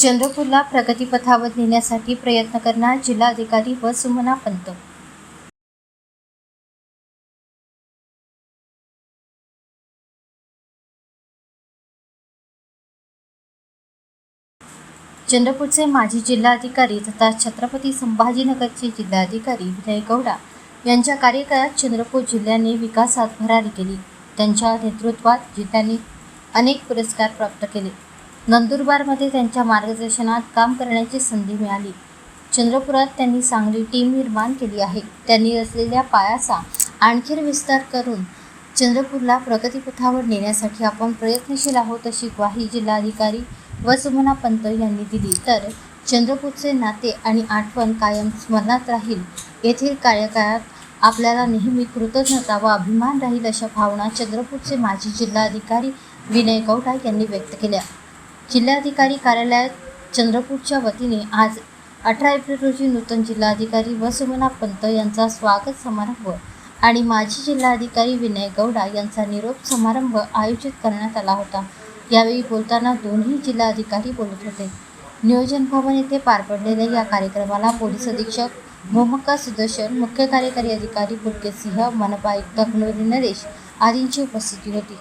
चंद्रपूरला प्रगतीपथावर नेण्यासाठी प्रयत्न करणार जिल्हाधिकारी व सुमना पंत। चंद्रपूरचे माजी जिल्हाधिकारी तथा छत्रपती संभाजीनगरचे जिल्हाधिकारी विनय गौडा यांच्या कार्यकाळात चंद्रपूर जिल्ह्याने विकासात भरारी केली। त्यांच्या नेतृत्वात जिल्ह्याने अनेक पुरस्कार प्राप्त केले। नंदुरबारमध्ये त्यांच्या मार्गदर्शनात काम करण्याची संधी मिळाली। चंद्रपुरात त्यांनी चांगली टीम निर्माण केली आहे। त्यांनी रचलेल्या पायाचा आणखी विस्तार करून चंद्रपूरला प्रगतीपथावर नेण्यासाठी आपण प्रयत्नशील आहोत, अशी ग्वाही जिल्हाधिकारी व सुमना पंत यांनी दिली। तर चंद्रपूरचे नाते आणि आठवण कायम स्मरणात राहील। येथील कार्यकाळात आपल्याला नेहमी कृतज्ञता व अभिमान राहील, अशा भावना चंद्रपूरचे माजी जिल्हाधिकारी विनय गौडा यांनी व्यक्त केल्या। जिल्हाधिकारी कार्यालयात चंद्रपूरच्या वतीने आज 18 एप्रिल रोजी नूतन जिल्हाधिकारी व सुमना पंत यांचा स्वागत समारंभ आणि माजी जिल्हाधिकारी विनय गौडा यांचा निरोप समारंभ आयोजित करण्यात आला होता। यावेळी बोलताना दोन्ही जिल्हाधिकारी बोलत होते। नियोजन भवन येथे पार पडलेल्या या कार्यक्रमाला पोलीस अधीक्षक मोहम्मद सुदर्शन, मुख्य कार्यकारी अधिकारी पुलकेत सिंह, मनपा आयुक्त नरेश आदींची उपस्थिती होती।